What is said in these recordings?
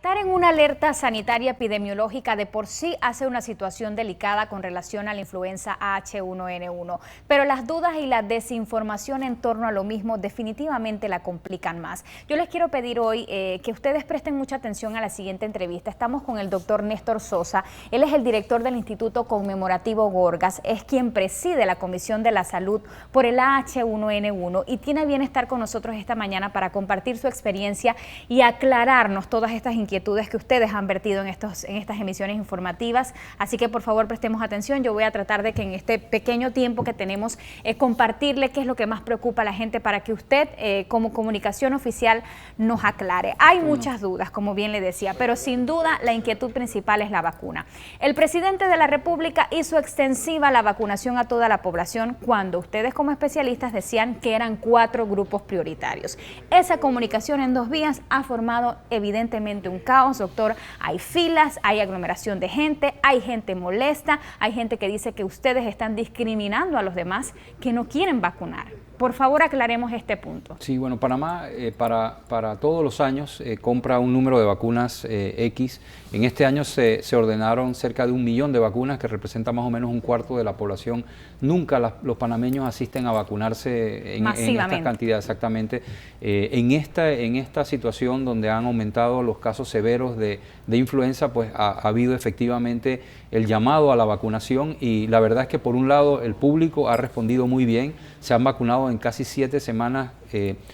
Estar en una alerta sanitaria epidemiológica de por sí hace una situación delicada con relación a la influenza H1N1, pero las dudas y la desinformación en torno a lo mismo definitivamente la complican más. Yo les quiero pedir hoy que ustedes presten mucha atención a la siguiente entrevista. Estamos con el doctor Néstor Sosa, él es el director del Instituto Conmemorativo Gorgas, es quien preside la Comisión de la Salud por el H1N1 y tiene a bien estar con nosotros esta mañana para compartir su experiencia y aclararnos todas estas inquietudes que ustedes han vertido en estas emisiones informativas. Así que por favor prestemos atención. Yo voy a tratar de que en este pequeño tiempo que tenemos compartirle qué es lo que más preocupa a la gente para que usted como comunicación oficial nos aclare. Hay muchas dudas, como bien le decía, pero sin duda la inquietud principal es la vacuna. El presidente de la República hizo extensiva la vacunación a toda la población cuando ustedes como especialistas decían que eran 4 grupos prioritarios. Esa comunicación en 2 vías ha formado evidentemente un caos, doctor. Hay filas, hay aglomeración de gente, hay gente molesta, hay gente que dice que ustedes están discriminando a los demás que no quieren vacunar. Por favor, aclaremos este punto. Sí, bueno, Panamá para todos los años compra un número de vacunas X. En este año se ordenaron cerca de 1 millón de vacunas, que representa más o menos 1/4 de la población. Nunca los panameños asisten a vacunarse en estas cantidades, exactamente. En esta situación donde han aumentado los casos severos de influenza, pues ha habido efectivamente el llamado a la vacunación y la verdad es que por un lado el público ha respondido muy bien. Se han vacunado en casi 7 semanas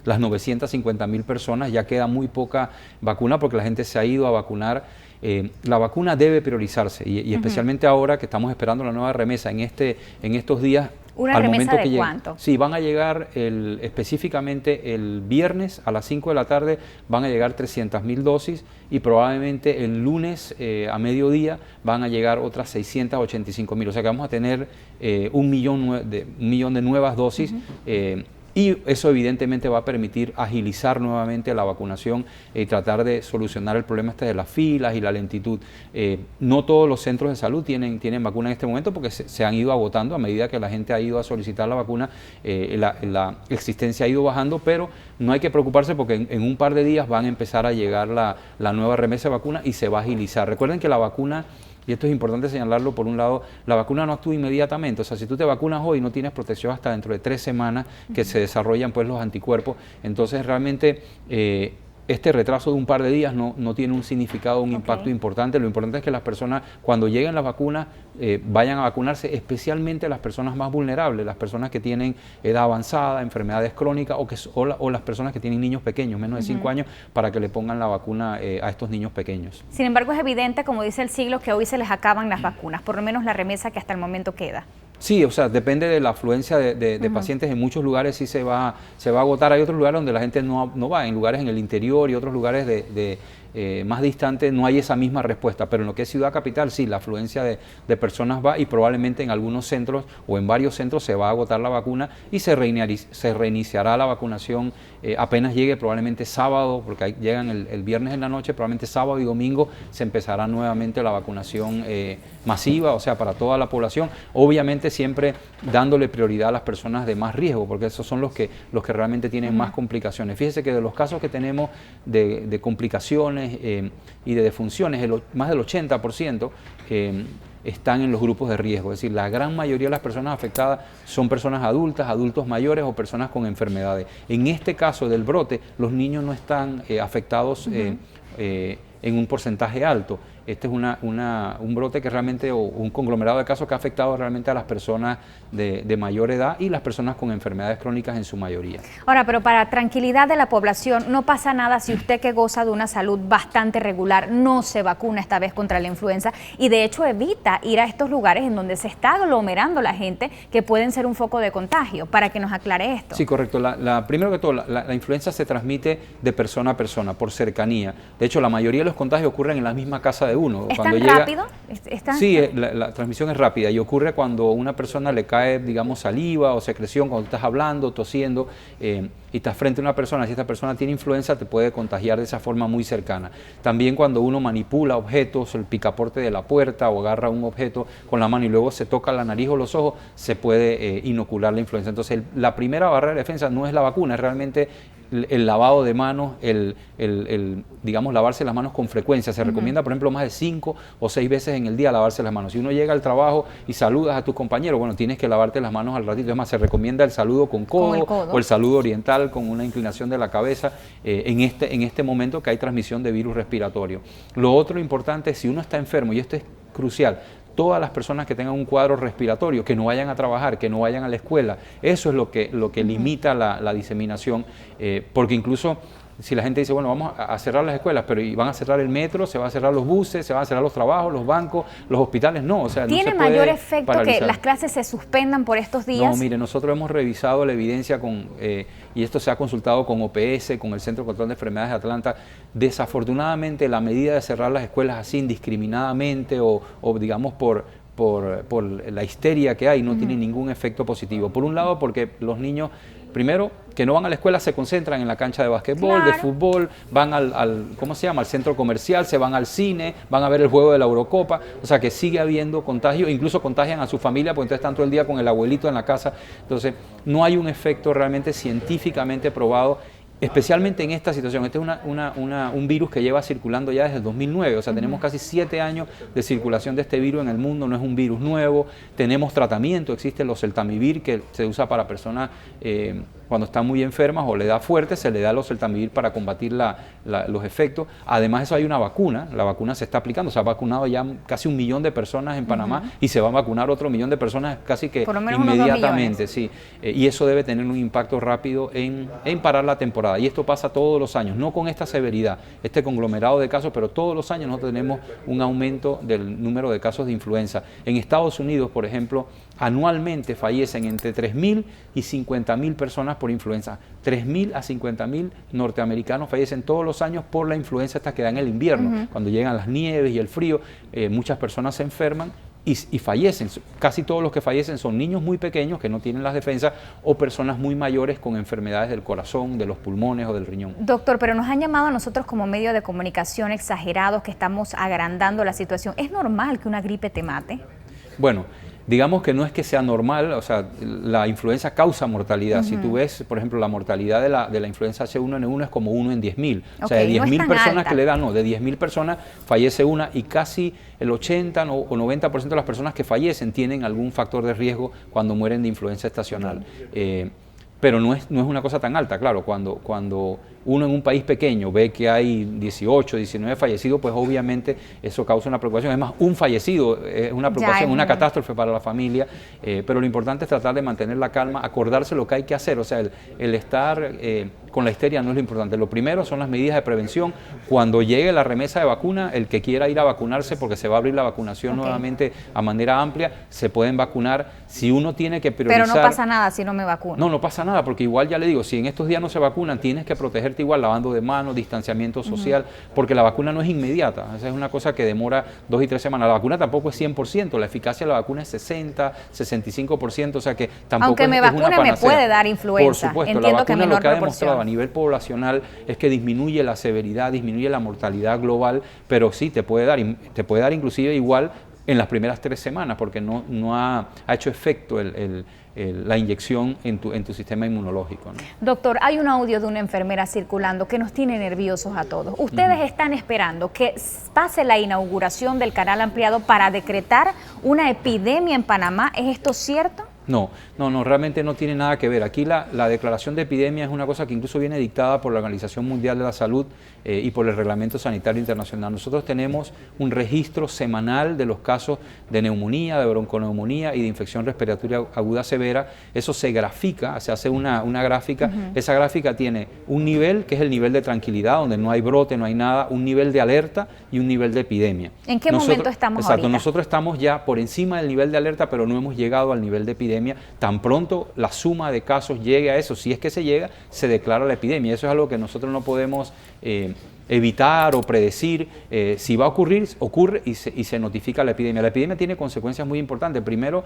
las 950.000 personas, ya queda muy poca vacuna porque la gente se ha ido a vacunar. La vacuna debe priorizarse y especialmente ahora que estamos esperando la nueva remesa en estos días. ¿Una remesa de cuánto? Sí, van a llegar específicamente el viernes a las 5 de la tarde, van a llegar 300.000 dosis y probablemente el lunes a mediodía van a llegar otras 685.000. O sea que vamos a tener 1 millón de nuevas dosis. Y eso evidentemente va a permitir agilizar nuevamente la vacunación y tratar de solucionar el problema de las filas y la lentitud. No todos los centros de salud tienen vacuna en este momento porque se han ido agotando a medida que la gente ha ido a solicitar la vacuna. La existencia ha ido bajando, pero no hay que preocuparse porque en un par de días van a empezar a llegar la nueva remesa de vacuna y se va a agilizar. Recuerden que la vacuna, y esto es importante señalarlo, por un lado, la vacuna no actúa inmediatamente. O sea, si tú te vacunas hoy no tienes protección hasta dentro de 3 semanas que se desarrollan pues los anticuerpos. Entonces realmente este retraso de un par de días no tiene un significado, un impacto importante. Lo importante es que las personas, cuando lleguen las vacunas, vayan a vacunarse, especialmente las personas más vulnerables, las personas que tienen edad avanzada, enfermedades crónicas o las personas que tienen niños pequeños, menos de 5 años, para que le pongan la vacuna a estos niños pequeños. Sin embargo, es evidente, como dice el siglo, que hoy se les acaban las vacunas, por lo menos la remesa que hasta el momento queda. Sí, o sea, depende de la afluencia de pacientes. En muchos lugares sí se va a agotar. Hay otros lugares donde la gente no va, en lugares en el interior y otros lugares más distantes no hay esa misma respuesta, pero en lo que es Ciudad Capital sí, la afluencia de personas va y probablemente en algunos centros o en varios centros se va a agotar la vacuna y se reiniciará la vacunación apenas llegue, probablemente sábado, porque llegan el viernes en la noche, probablemente sábado y domingo se empezará nuevamente la vacunación masiva, o sea, para toda la población, obviamente siempre dándole prioridad a las personas de más riesgo, porque esos son los que realmente tienen más complicaciones. Fíjese que de los casos que tenemos de complicaciones y de defunciones, más del 80% están en los grupos de riesgo, es decir, la gran mayoría de las personas afectadas son personas adultas, adultos mayores o personas con enfermedades. En este caso del brote, los niños no están afectados en un porcentaje alto. Este es un brote que realmente, o un conglomerado de casos que ha afectado realmente a las personas de mayor edad y las personas con enfermedades crónicas en su mayoría. Ahora, pero para tranquilidad de la población, no pasa nada si usted, que goza de una salud bastante regular, no se vacuna esta vez contra la influenza y de hecho evita ir a estos lugares en donde se está aglomerando la gente que pueden ser un foco de contagio, para que nos aclare esto. Sí, correcto. Primero que todo, la influenza se transmite de persona a persona, por cercanía. De hecho, la mayoría de los contagios ocurren en la misma casa de uno. ¿Es tan rápido? Sí, la transmisión es rápida y ocurre cuando a una persona le cae, digamos, saliva o secreción, cuando estás hablando, tosiendo, y estás frente a una persona, si esta persona tiene influenza te puede contagiar de esa forma muy cercana. También cuando uno manipula objetos, el picaporte de la puerta o agarra un objeto con la mano y luego se toca la nariz o los ojos, se puede inocular la influenza. Entonces la primera barrera de defensa no es la vacuna, es realmente el lavado de manos, digamos, lavarse las manos con frecuencia. Se recomienda, por ejemplo, más de 5 o 6 veces en el día lavarse las manos. Si uno llega al trabajo y saludas a tus compañeros, bueno, tienes que lavarte las manos al ratito. Es más, se recomienda el saludo con codo o el saludo oriental con una inclinación de la cabeza en este momento que hay transmisión de virus respiratorio. Lo otro importante es, si uno está enfermo, y esto es crucial, todas las personas que tengan un cuadro respiratorio, que no vayan a trabajar, que no vayan a la escuela, eso es lo que limita la diseminación, porque incluso si la gente dice, bueno, vamos a cerrar las escuelas, pero ¿y van a cerrar el metro, se van a cerrar los buses, se van a cerrar los trabajos, los bancos, los hospitales? No, o sea, ¿tiene no se puede mayor efecto paralizar. que las clases se suspendan por estos días? No, mire, nosotros hemos revisado la evidencia y esto se ha consultado con OPS, con el Centro de Control de Enfermedades de Atlanta. Desafortunadamente, la medida de cerrar las escuelas así indiscriminadamente o digamos por la histeria que hay, no tiene ningún efecto positivo. Por un lado, porque los niños, primero, que no van a la escuela, se concentran en la cancha de básquetbol, de fútbol, van ¿cómo se llama?, al centro comercial, se van al cine, van a ver el juego de la Eurocopa, o sea que sigue habiendo contagio, incluso contagian a su familia, porque entonces están todo el día con el abuelito en la casa. Entonces, no hay un efecto realmente científicamente probado, especialmente en esta situación. Este es un virus que lleva circulando ya desde el 2009, o sea, tenemos casi 7 años de circulación de este virus en el mundo, no es un virus nuevo, tenemos tratamiento, existe el oseltamivir que se usa para personas cuando están muy enfermas o le da fuerte, se le da el oseltamivir para combatir los efectos. Además de eso hay una vacuna, la vacuna se está aplicando, se ha vacunado ya casi 1 millón de personas en Panamá y se va a vacunar otro 1 millón de personas casi que inmediatamente, sí, y eso debe tener un impacto rápido en parar la temporada. Y esto pasa todos los años, no con esta severidad, este conglomerado de casos, pero todos los años nosotros tenemos un aumento del número de casos de influenza. En Estados Unidos, por ejemplo, anualmente fallecen entre 3.000 y 50.000 personas por influenza. 3.000 a 50.000 norteamericanos fallecen todos los años por la influenza esta que da en el invierno. Cuando llegan las nieves y el frío, muchas personas se enferman y fallecen. Casi todos los que fallecen son niños muy pequeños que no tienen las defensas o personas muy mayores con enfermedades del corazón, de los pulmones o del riñón. Doctor, pero nos han llamado a nosotros como medio de comunicación exagerados, que estamos agrandando la situación. ¿Es normal que una gripe te mate? Bueno, digamos que no es que sea normal, o sea, la influenza causa mortalidad. Si tú ves, por ejemplo, la mortalidad de la influenza H1N1 es como 1 en 10.000. O sea, de 10.000 personas que le dan, no, de 10.000 personas fallece una, y casi el 80 o 90% de las personas que fallecen tienen algún factor de riesgo cuando mueren de influenza estacional. Pero no es una cosa tan alta, claro, cuando uno en un país pequeño ve que hay 18, 19 fallecidos, pues obviamente eso causa una preocupación. Es más, un fallecido es una preocupación, una catástrofe para la familia, pero lo importante es tratar de mantener la calma, acordarse lo que hay que hacer. O sea, el estar con la histeria no es lo importante. Lo primero son las medidas de prevención. Cuando llegue la remesa de vacuna, el que quiera ir a vacunarse, porque se va a abrir la vacunación nuevamente a manera amplia, se pueden vacunar. Si uno tiene que priorizar... Pero no pasa nada si no me vacuno. No pasa nada, porque igual ya le digo, si en estos días no se vacunan, tienes que protegerte igual, lavando de manos, distanciamiento social, porque la vacuna no es inmediata. Esa es una cosa que demora 2 y 3 semanas. La vacuna tampoco es 100%, la eficacia de la vacuna es 60, 65%, o sea que tampoco aunque me vacune me puede dar influenza. Por supuesto, entiendo la vacuna que lo que ha demostrado a nivel poblacional es que disminuye la severidad, disminuye la mortalidad global, pero sí te puede dar inclusive igual en las primeras 3 semanas, porque no ha hecho efecto la inyección en tu sistema inmunológico, ¿no? Doctor, hay un audio de una enfermera circulando que nos tiene nerviosos a todos. Ustedes están esperando que pase la inauguración del canal ampliado para decretar una epidemia en Panamá. ¿Es esto cierto? No, realmente no tiene nada que ver. Aquí la declaración de epidemia es una cosa que incluso viene dictada por la Organización Mundial de la Salud y por el Reglamento Sanitario Internacional. Nosotros tenemos un registro semanal de los casos de neumonía, de bronconeumonía y de infección respiratoria aguda severa. Eso se grafica, se hace una gráfica. Esa gráfica tiene un nivel, que es el nivel de tranquilidad, donde no hay brote, no hay nada, un nivel de alerta y un nivel de epidemia. ¿En qué momento estamos ahorita? Nosotros estamos ya por encima del nivel de alerta, pero no hemos llegado al nivel de epidemia. Tan pronto la suma de casos llegue a eso, si es que se llega, se declara la epidemia. Eso es algo que nosotros no podemos evitar o predecir. Si va a ocurrir, ocurre y se notifica la epidemia. La epidemia tiene consecuencias muy importantes. Primero,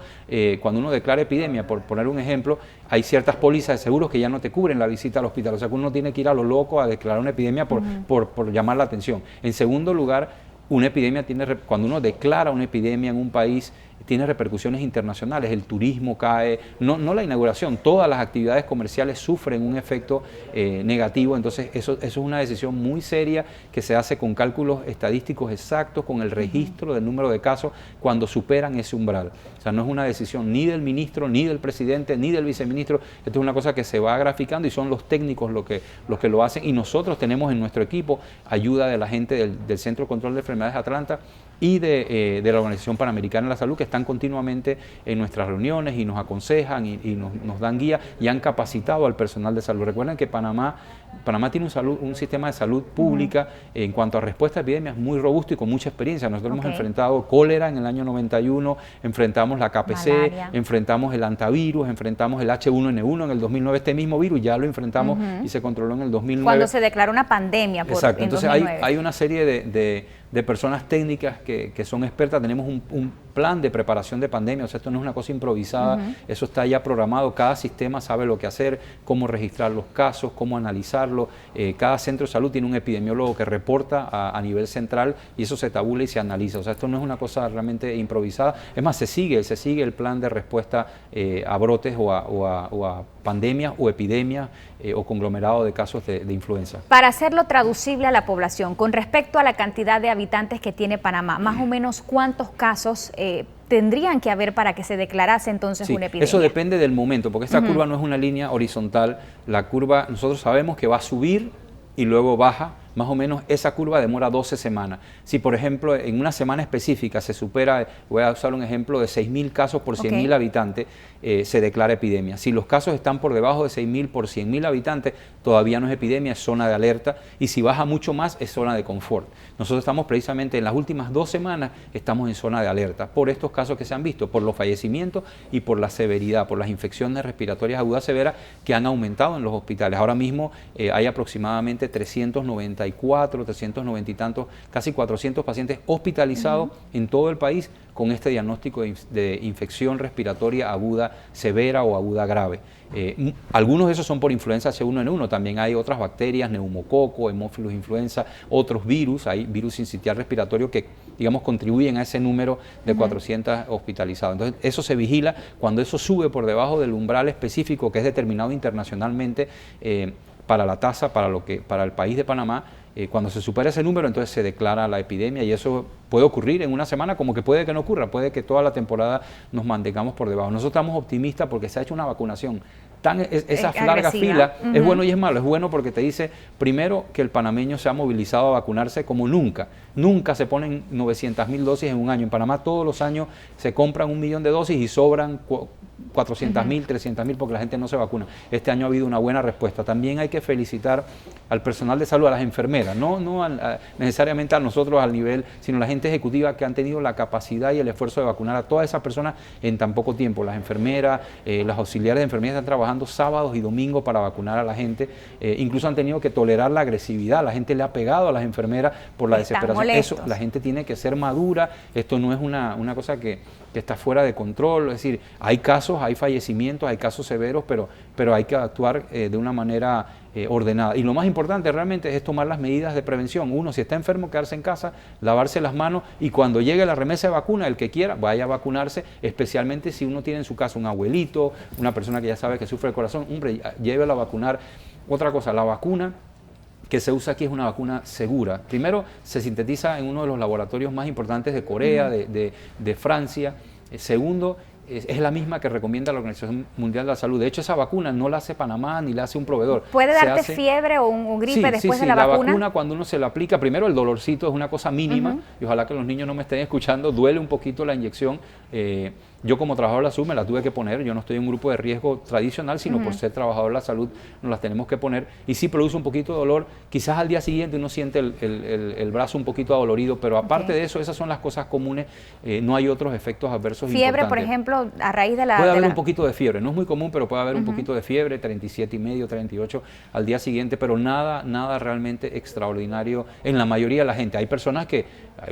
cuando uno declara epidemia, por poner un ejemplo, hay ciertas pólizas de seguros que ya no te cubren la visita al hospital. O sea que uno tiene que ir a lo loco a declarar una epidemia por llamar la atención. En segundo lugar, una epidemia cuando uno declara una epidemia en un país, tiene repercusiones internacionales, el turismo cae, no la inauguración, todas las actividades comerciales sufren un efecto negativo, entonces eso es una decisión muy seria que se hace con cálculos estadísticos exactos, con el registro del número de casos cuando superan ese umbral. O sea, no es una decisión ni del ministro, ni del presidente, ni del viceministro, esto es una cosa que se va graficando y son los técnicos los que lo hacen, y nosotros tenemos en nuestro equipo ayuda de la gente del Centro de Control de Enfermedades Atlanta y de la Organización Panamericana de la Salud, que están continuamente en nuestras reuniones y nos aconsejan y nos dan guía y han capacitado al personal de salud. Recuerden que Panamá tiene un sistema de salud pública en cuanto a respuesta a epidemias muy robusto y con mucha experiencia. Nosotros hemos enfrentado cólera en el año 91, enfrentamos la KPC, malaria, enfrentamos el antivirus, enfrentamos el H1N1 en el 2009, este mismo virus ya lo enfrentamos y se controló en el 2009. Cuando se declaró una pandemia. Exacto, entonces hay una serie de personas técnicas que son expertas, tenemos un plan de preparación de pandemia, o sea, esto no es una cosa improvisada, eso está ya programado, cada sistema sabe lo que hacer, cómo registrar los casos, cómo analizarlo, cada centro de salud tiene un epidemiólogo que reporta a nivel central y eso se tabula y se analiza, o sea, esto no es una cosa realmente improvisada, es más, se sigue el plan de respuesta a brotes o a pandemias o epidemias o conglomerado de casos de influenza. Para hacerlo traducible a la población, con respecto a la cantidad de habitantes que tiene Panamá, más o menos cuántos casos tendrían que haber para que se declarase entonces una epidemia. Eso depende del momento, porque esta curva no es una línea horizontal, la curva nosotros sabemos que va a subir y luego baja, más o menos esa curva demora 12 semanas. Si por ejemplo en una semana específica se supera, voy a usar un ejemplo de 6.000 casos por 100.000 habitantes, se declara epidemia. Si los casos están por debajo de 6.000 por 100.000 habitantes, todavía no es epidemia, es zona de alerta, y si baja mucho más es zona de confort. Nosotros estamos precisamente en las últimas 2 semanas, estamos en zona de alerta por estos casos que se han visto, por los fallecimientos y por la severidad, por las infecciones respiratorias agudas severas que han aumentado en los hospitales. Ahora mismo hay aproximadamente 390 y tantos, casi 400 pacientes hospitalizados en todo el país con este diagnóstico de infección respiratoria aguda severa o aguda grave. Algunos de esos son por influenza H1N1, también hay otras bacterias, neumococo, Haemophilus influenza, otros virus, hay virus sincitial respiratorio que, digamos, contribuyen a ese número de 400 hospitalizados. Entonces, eso se vigila, cuando eso sube por debajo del umbral específico que es determinado internacionalmente para la tasa, para el país de Panamá, cuando se supera ese número, entonces se declara la epidemia y eso puede ocurrir en una semana, como que puede que no ocurra, puede que toda la temporada nos mantengamos por debajo. Nosotros estamos optimistas porque se ha hecho una vacunación esa larga fila, es bueno y es malo. Es bueno porque te dice, primero, que el panameño se ha movilizado a vacunarse como nunca. Nunca se ponen 900.000 dosis en un año. En Panamá todos los años se compran 1 millón de dosis y sobran 400.000, 300.000 porque la gente no se vacuna. Este año ha habido una buena respuesta. También hay que felicitar al personal de salud, a las enfermeras, no necesariamente a nosotros al nivel, sino a la gente ejecutiva que han tenido la capacidad y el esfuerzo de vacunar a todas esas personas en tan poco tiempo. Las enfermeras, las auxiliares de enfermería están trabajando sábados y domingos para vacunar a la gente. Incluso han tenido que tolerar la agresividad. La gente le ha pegado a las enfermeras por la desesperación. Eso, la gente tiene que ser madura. Esto no es una cosa que está fuera de control. Es decir, hay casos, hay fallecimientos, hay casos severos, pero hay que actuar de una manera ordenada. Y lo más importante realmente es tomar las medidas de prevención. Uno, si está enfermo, quedarse en casa, lavarse las manos y cuando llegue la remesa de vacuna, el que quiera, vaya a vacunarse, especialmente si uno tiene en su casa un abuelito, una persona que ya sabe que sufre el corazón, hombre, llévelo a vacunar. Otra cosa, la vacuna que se usa aquí es una vacuna segura. Primero, se sintetiza en uno de los laboratorios más importantes de Corea, de Francia. Segundo, es la misma que recomienda la Organización Mundial de la Salud. De hecho, esa vacuna no la hace Panamá ni la hace un proveedor. ¿Puede darte fiebre o un gripe después de la vacuna? La vacuna, cuando uno se la aplica, primero el dolorcito es una cosa mínima y ojalá que los niños no me estén escuchando, duele un poquito la inyección. Yo como trabajador de la salud me la tuve que poner, yo no estoy en un grupo de riesgo tradicional, sino por ser trabajador de la salud nos las tenemos que poner y sí produce un poquito de dolor, quizás al día siguiente uno siente el brazo un poquito adolorido, pero aparte de eso, esas son las cosas comunes, no hay otros efectos adversos fiebre, importantes. Por ejemplo, a raíz de la... Puede haber un poquito de fiebre, no es muy común, pero puede haber un poquito de fiebre, 37,5, 38 al día siguiente, pero nada realmente extraordinario en la mayoría de la gente. Hay personas que,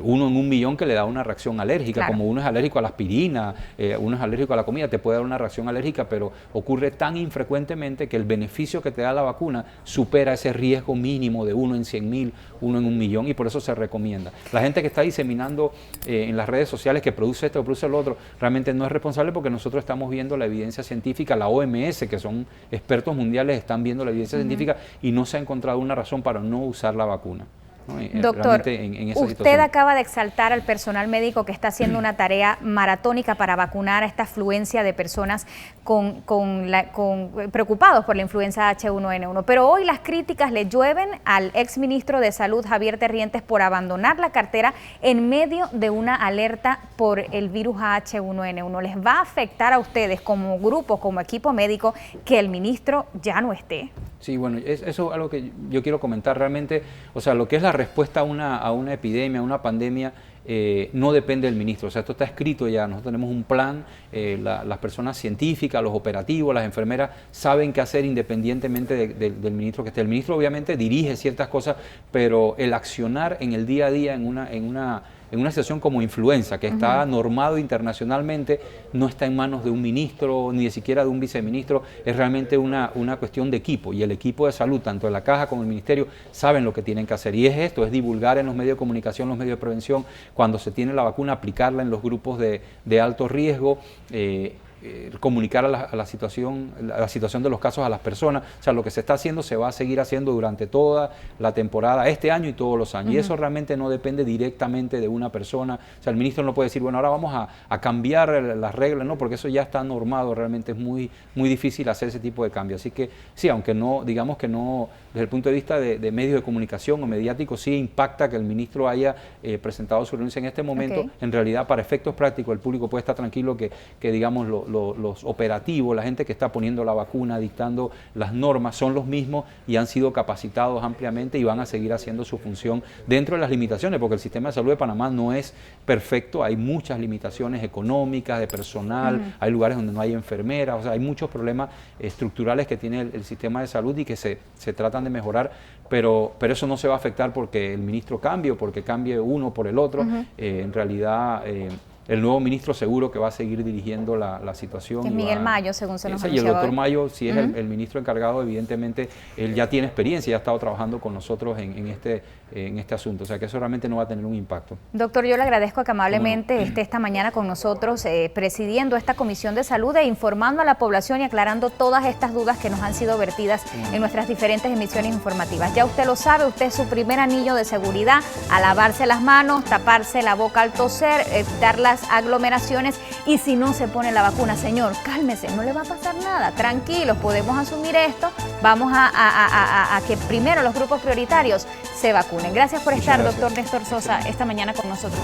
uno en 1 millón que le da una reacción alérgica, como uno es alérgico a la aspirina, uno es alérgico a la comida, te puede dar una reacción alérgica, pero ocurre tan infrecuentemente que el beneficio que te da la vacuna supera ese riesgo mínimo de 1 en 100.000, 1 en 1.000.000, y por eso se recomienda. La gente que está diseminando en las redes sociales que produce esto o produce lo otro, realmente no es responsable, porque nosotros estamos viendo la evidencia científica, la OMS, que son expertos mundiales, están viendo la evidencia científica y no se ha encontrado una razón para no usar la vacuna. Doctor, usted acaba de exaltar al personal médico que está haciendo una tarea maratónica para vacunar a esta afluencia de personas preocupados por la influenza H1N1, pero hoy las críticas le llueven al exministro de Salud, Javier Terrientes, por abandonar la cartera en medio de una alerta por el virus H1N1. ¿Les va a afectar a ustedes como grupo, como equipo médico, que el ministro ya no esté? Sí, bueno, eso es algo que yo quiero comentar realmente. O sea, lo que es la respuesta a una epidemia, a una pandemia, no depende del ministro. O sea, esto está escrito ya. Nosotros tenemos un plan, las personas científicas, los operativos, las enfermeras saben qué hacer independientemente del ministro que esté. El ministro obviamente dirige ciertas cosas, pero el accionar en el día a día en una situación como influenza, que está normado internacionalmente, no está en manos de un ministro, ni siquiera de un viceministro, es realmente una cuestión de equipo, y el equipo de salud, tanto de la Caja como el Ministerio, saben lo que tienen que hacer, y es esto, es divulgar en los medios de comunicación, los medios de prevención, cuando se tiene la vacuna, aplicarla en los grupos de alto riesgo, comunicar a la situación de los casos a las personas. O sea, lo que se está haciendo se va a seguir haciendo durante toda la temporada, este año y todos los años. Y eso realmente no depende directamente de una persona. O sea, el ministro no puede decir, bueno, ahora vamos a cambiar las reglas, no, porque eso ya está normado. Realmente es muy difícil hacer ese tipo de cambios. Así que sí, aunque no, digamos que no, desde el punto de vista de medios de comunicación o mediáticos, sí impacta que el ministro haya presentado su renuncia en este momento. En realidad, para efectos prácticos, el público puede estar tranquilo que digamos, los operativos, la gente que está poniendo la vacuna, dictando las normas, son los mismos y han sido capacitados ampliamente y van a seguir haciendo su función dentro de las limitaciones, porque el sistema de salud de Panamá no es perfecto, hay muchas limitaciones económicas, de personal, hay lugares donde no hay enfermeras, o sea, hay muchos problemas estructurales que tiene el sistema de salud y que se tratan de mejorar, pero eso no se va a afectar porque el ministro cambie o porque cambie uno por el otro. En realidad, el nuevo ministro seguro que va a seguir dirigiendo la situación. Es Miguel Mayo, según se nos anunciaba. Y el doctor Mayo, si es el ministro encargado, evidentemente, él ya tiene experiencia, ya ha estado trabajando con nosotros en este asunto. O sea, que eso realmente no va a tener un impacto. Doctor, yo le agradezco que amablemente esté esta mañana con nosotros presidiendo esta Comisión de Salud e informando a la población y aclarando todas estas dudas que nos han sido vertidas en nuestras diferentes emisiones informativas. Ya usted lo sabe, usted es su primer anillo de seguridad, a lavarse las manos, taparse la boca al toser, evitar las aglomeraciones, y si no se pone la vacuna, señor, cálmese, no le va a pasar nada, tranquilos, podemos asumir esto, vamos a que primero los grupos prioritarios se vacunen. Gracias por estar, doctor Néstor Sosa, esta mañana con nosotros.